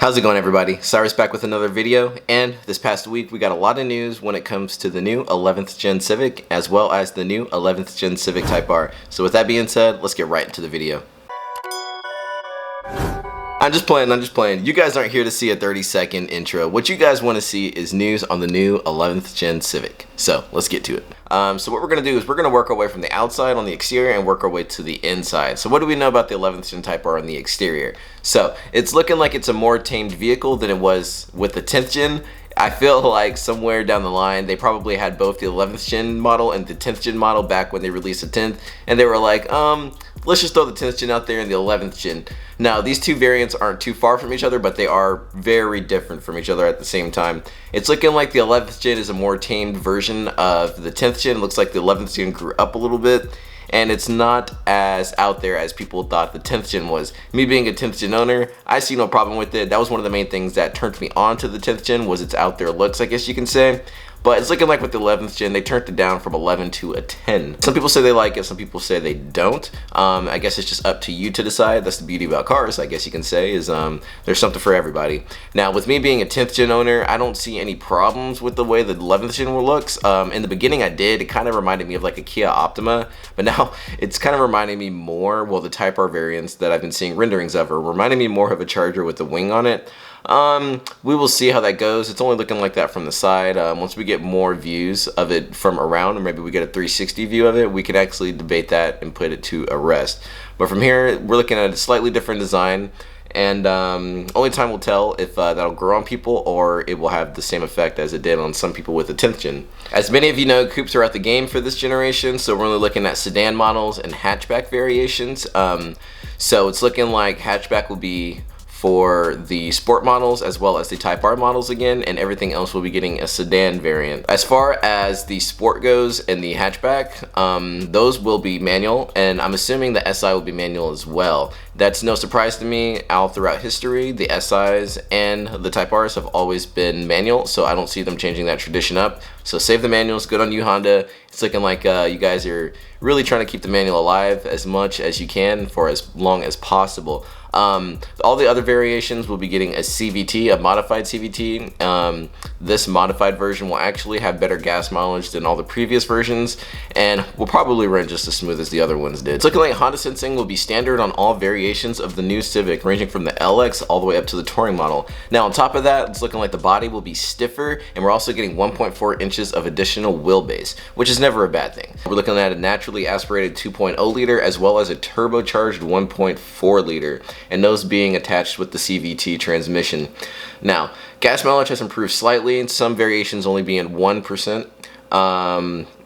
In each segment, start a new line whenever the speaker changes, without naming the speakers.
How's it going, everybody? Cyrus back with another video, and this past week we got a lot of news when it comes to the new 11th Gen Civic as well as the new 11th Gen Civic Type R. So with that being said, let's get right into the video. I'm just playing. You guys aren't here to see a 30-second intro. What you guys want to see is news on the new 11th Gen Civic. So let's get to it. So what we're going to do is we're going to work our way from the outside on the exterior and work our way to the inside. So what do we know about the 11th Gen Type R on the exterior? So it's looking like it's a more tamed vehicle than it was with the 10th Gen. I feel like somewhere down the line they probably had both the 11th Gen model and the 10th Gen model back when they released the 10th, and they were like, let's just throw the 10th Gen out there and the 11th Gen. Now, these two variants aren't too far from each other, but they are very different from each other at the same time. It's looking like the 11th Gen is a more tamed version of the 10th Gen. It looks like the 11th Gen grew up a little bit, and it's not as out there as people thought the 10th Gen was. Me being a 10th Gen owner, I see no problem with it. That was one of the main things that turned me on to the 10th Gen, was its out there looks, I guess you can say. But it's looking like with the 11th Gen, they turned it down from 11 to a 10. Some people say they like it, some people say they don't. I guess it's just up to you to decide. That's the beauty about cars, I guess you can say, is there's something for everybody. Now, with me being a 10th Gen owner, I don't see any problems with the way the 11th Gen looks. In the beginning I did. It kind of reminded me of like a Kia Optima, but now it's kind of reminding me more, well, the Type R variants that I've been seeing renderings of are reminding me more of a Charger with a wing on it. We will see how that goes. It's only looking like that from the side. Once we get more views of it from around, or maybe we get a 360 view of it, we can actually debate that and put it to a rest. But from here, we're looking at a slightly different design, and only time will tell if that'll grow on people or it will have the same effect as it did on some people with the 10th Gen. As many of you know, coupes are out the game for this generation, so we're only looking at sedan models and hatchback variations. So it's looking like hatchback will be for the sport models as well as the Type R models again, and everything else will be getting a sedan variant. As far as the sport goes and the hatchback, those will be manual, and I'm assuming the SI will be manual as well. That's no surprise to me. All throughout history, the SIs and the Type Rs have always been manual, so I don't see them changing that tradition up. So save the manuals, good on you, Honda. It's looking like you guys are really trying to keep the manual alive as much as you can for as long as possible. All the other variations will be getting a CVT, a modified CVT. This modified version will actually have better gas mileage than all the previous versions, and will probably run just as smooth as the other ones did. It's looking like Honda sensing will be standard on all variations of the new Civic, ranging from the LX all the way up to the Touring model. Now, on top of that, it's looking like the body will be stiffer, and we're also getting 1.4 inches of additional wheelbase, which is never a bad thing. We're looking at a naturally aspirated 2.0 liter as well as a turbocharged 1.4 liter. And those being attached with the CVT transmission. Now, gas mileage has improved slightly, in some variations only being 1%,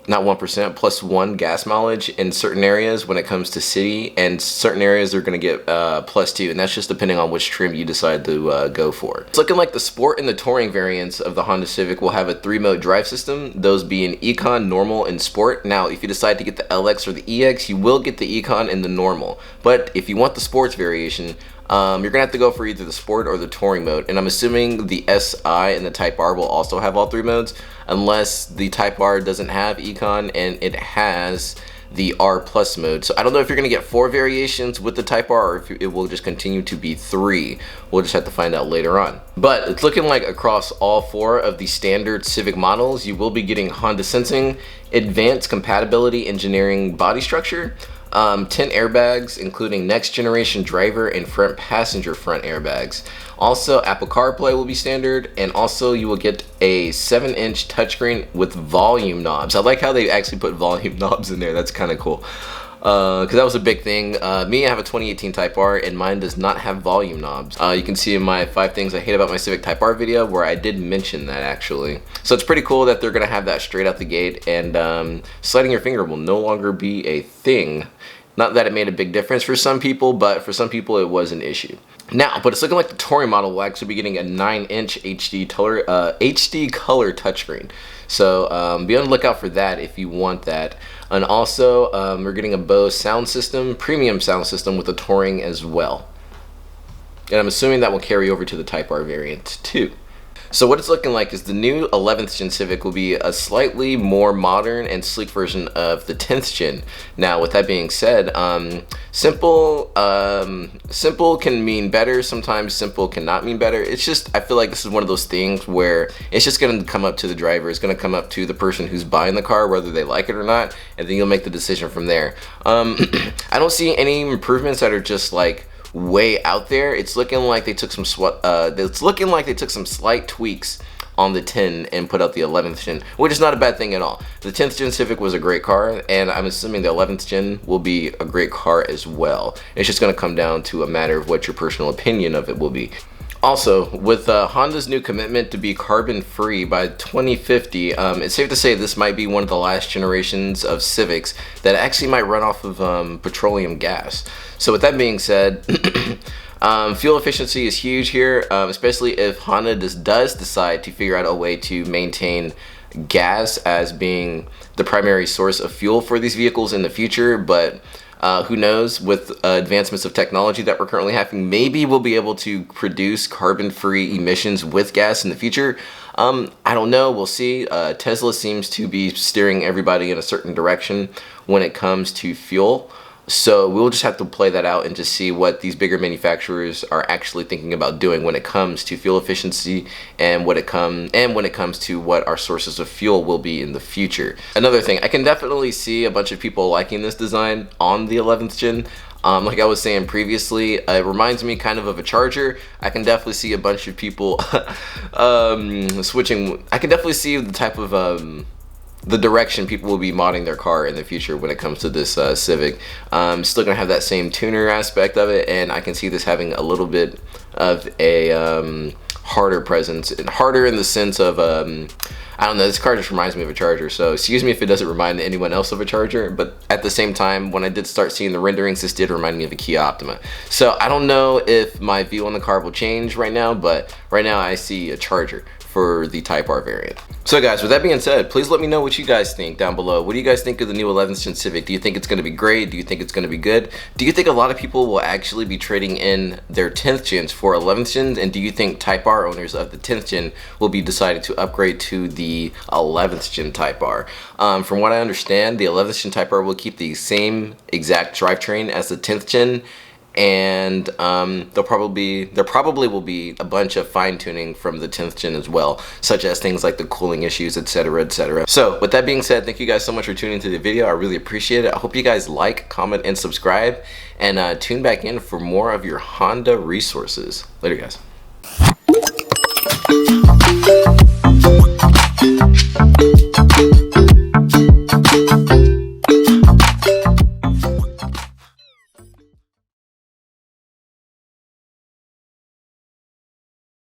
not 1%, plus 1 gas mileage in certain areas when it comes to city, and certain areas are going to get plus 2, and that's just depending on which trim you decide to go for. It's looking like the sport and the touring variants of the Honda Civic will have a 3-mode drive system, those being Econ, Normal, and Sport. Now, if you decide to get the LX or the EX, you will get the Econ and the Normal, but if you want the sports variation, you're gonna have to go for either the sport or the touring mode, and I'm assuming the SI and the Type R will also have all 3 modes, unless the Type R doesn't have Econ and it has the R Plus mode. So I don't know if you're gonna get 4 variations with the Type R, or if it will just continue to be 3. We'll just have to find out later on. But it's looking like across all 4 of the standard Civic models, you will be getting Honda sensing, advanced compatibility engineering body structure, 10 airbags, including next generation driver and front passenger front airbags. Also, Apple CarPlay will be standard, and also you will get a 7-inch touchscreen with volume knobs. I like how they actually put volume knobs in there. That's kind of cool. Because that was a big thing. Me, I have a 2018 Type R, and mine does not have volume knobs. You can see in my 5 things I hate about my Civic Type R video where I did mention that, actually. So it's pretty cool that they're going to have that straight out the gate, and sliding your finger will no longer be a thing. Not that it made a big difference for some people, but for some people it was an issue. Now, but it's looking like the Touring model will actually be getting a 9-inch HD color touchscreen. So be on the lookout for that if you want that. And also, we're getting a Bose sound system, premium sound system with the Touring as well. And I'm assuming that will carry over to the Type R variant too. So what it's looking like is the new 11th gen Civic will be a slightly more modern and sleek version of the 10th gen. Now, with that being said, simple can mean better. Sometimes simple cannot mean better. It's just, I feel like this is one of those things where it's just going to come up to the driver. It's going to come up to the person who's buying the car, whether they like it or not, and then you'll make the decision from there. I don't see any improvements that are just like way out there. It's looking like they took some slight tweaks on the 10 and put out the 11th gen, which is not a bad thing at all. The 10th gen Civic was a great car, and I'm assuming the 11th gen will be a great car as well. It's just going to come down to a matter of what your personal opinion of it will be. Also, with Honda's new commitment to be carbon free by 2050, it's safe to say this might be one of the last generations of Civics that actually might run off of petroleum gas. So with that being said, fuel efficiency is huge here, especially if Honda does decide to figure out a way to maintain gas as being the primary source of fuel for these vehicles in the future. But who knows, with advancements of technology that we're currently having, maybe we'll be able to produce carbon-free emissions with gas in the future. I don't know, we'll see. Tesla seems to be steering everybody in a certain direction when it comes to fuel. So we'll just have to play that out and just see what these bigger manufacturers are actually thinking about doing when it comes to fuel efficiency and when it comes to what our sources of fuel will be in the future. Another thing, I can definitely see a bunch of people liking this design on the 11th gen. Like I was saying previously, it reminds me kind of a Charger. I can definitely see a bunch of people switching. I can definitely see the type of the direction people will be modding their car in the future when it comes to this Civic. Still gonna have that same tuner aspect of it, and I can see this having a little bit of a harder presence, and harder in the sense of I don't know, this car just reminds me of a Charger, so excuse me if it doesn't remind anyone else of a Charger, but at the same time, when I did start seeing the renderings, this did remind me of a Kia Optima. So I don't know if my view on the car will change right now, but right now I see a Charger for the Type R variant. So guys, with that being said, please let me know what you guys think down below. What do you guys think of the new 11th gen Civic? Do you think it's going to be great? Do you think it's going to be good? Do you think a lot of people will actually be trading in their 10th gens for 11th gens? And do you think Type R owners of the 10th gen will be deciding to upgrade to the 11th gen Type R? From what I understand, the 11th gen Type R will keep the same exact drivetrain as the 10th gen, and there probably will be a bunch of fine-tuning from the 10th gen as well, such as things like the cooling issues, etc, etc. So with that being said, thank you guys so much for tuning into the video. I really appreciate it. I hope you guys like, comment, and subscribe, and tune back in for more of your Honda resources. Later guys.